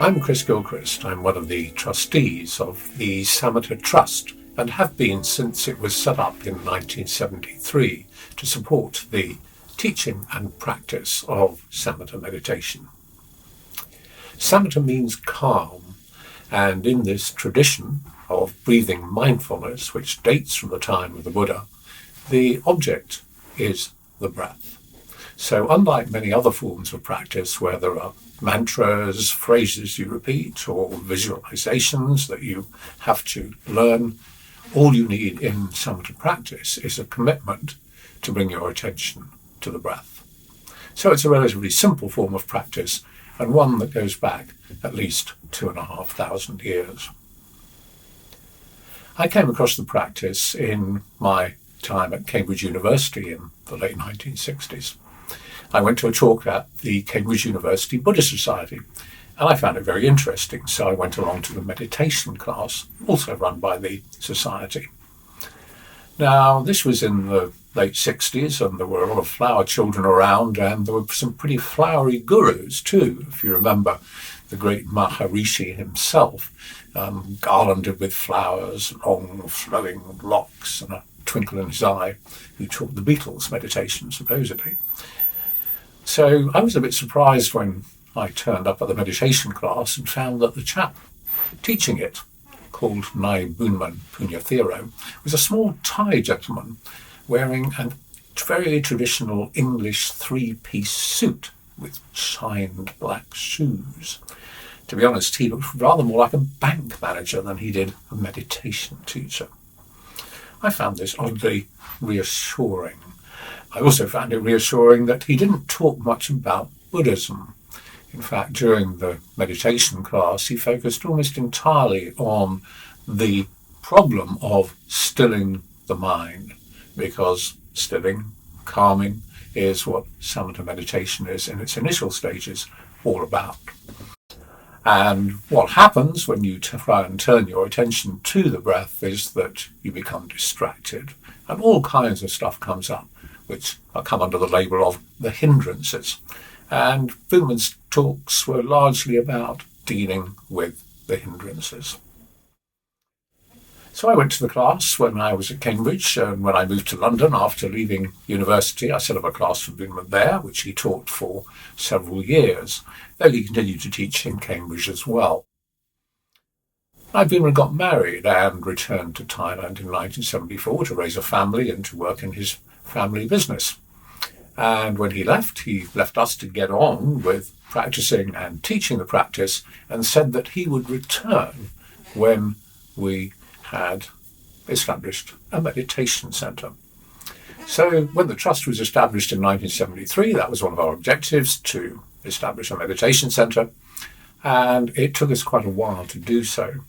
I'm Chris Gilchrist. I'm one of the trustees of the Samatha Trust and have been since it was set up in 1973 to support the teaching and practice of Samatha meditation. Samatha means calm, and in this tradition of breathing mindfulness, which dates from the time of the Buddha, the object is the breath. So unlike many other forms of practice where there are mantras, phrases you repeat, or visualizations that you have to learn, all you need in Samatha practice is a commitment to bring your attention to the breath. So it's a relatively simple form of practice, and one that goes back at least 2,500 years. I came across the practice in my time at Cambridge University in the late 1960s. I went to a talk at the Cambridge University Buddhist Society, and I found it very interesting, so I went along to the meditation class, also run by the Society. Now, this was in the late 60s, and there were a lot of flower children around, and there were some pretty flowery gurus too, if you remember the great Maharishi himself, garlanded with flowers, long flowing locks, and a twinkle in his eye, who taught the Beatles meditation, supposedly. So I was a bit surprised when I turned up at the meditation class and found that the chap teaching it, called Nai Boonman, Punyathero, was a small Thai gentleman wearing a very traditional English three-piece suit with shined black shoes. To be honest, he looked rather more like a bank manager than he did a meditation teacher. I found this oddly reassuring. I also found it reassuring that he didn't talk much about Buddhism. In fact, during the meditation class, he focused almost entirely on the problem of stilling the mind, because stilling, calming, is what Samatha meditation is in its initial stages all about. And what happens when you try and turn your attention to the breath is that you become distracted, and all kinds of stuff comes up, which come under the label of the hindrances. And Boonman's talks were largely about dealing with the hindrances. So I went to the class when I was at Cambridge, and when I moved to London after leaving university, I set up a class for Boonman there, which he taught for several years, though he continued to teach in Cambridge as well. Nai Boonman got married and returned to Thailand in 1974 to raise a family and to work in his family business. And when he left us to get on with practicing and teaching the practice, and said that he would return when we had established a meditation centre. So when the Trust was established in 1973, that was one of our objectives, to establish a meditation centre, and it took us quite a while to do so.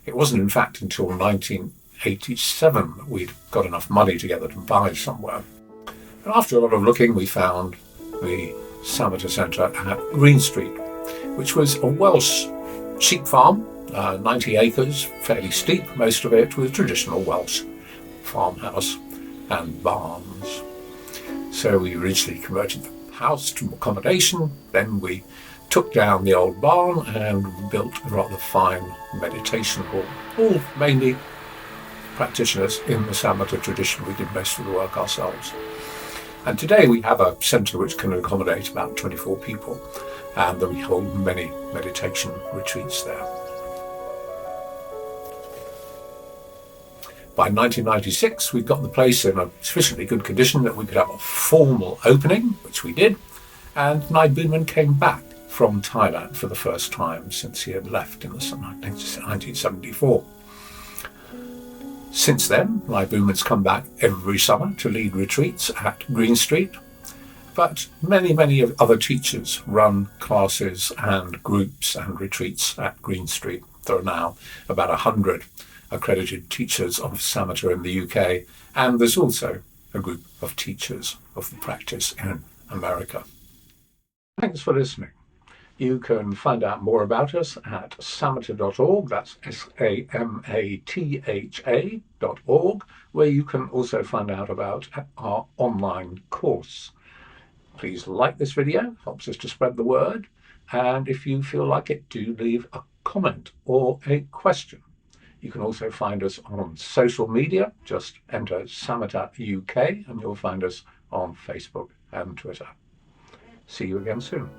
It wasn't, in fact, until 1987 that we'd got enough money together to buy somewhere. And after a lot of looking, we found the Samatha Centre at Green Street, which was a Welsh sheep farm, 90 acres, fairly steep, most of it, with traditional Welsh farmhouse and barns. So we originally converted the house to accommodation, then we took down the old barn and built a rather fine meditation hall, all mainly practitioners in the Samatha tradition. We did most of the work ourselves. And today we have a centre which can accommodate about 24 people, and we hold many meditation retreats there. By 1996, we got the place in a sufficiently good condition that we could have a formal opening, which we did, and Nai Boonman came back from Thailand for the first time since he had left in 1974. Since then, Nai Boonman's come back every summer to lead retreats at Green Street, but many other teachers run classes and groups and retreats at Green Street. There are now about 100 accredited teachers of Samatha in the UK, and there's also a group of teachers of the practice in America. Thanks for listening. You can find out more about us at samatha.org, that's samatha.org, where you can also find out about our online course. Please like this video, helps us to spread the word. And if you feel like it, do leave a comment or a question. You can also find us on social media. Just enter Samatha UK and you'll find us on Facebook and Twitter. See you again soon.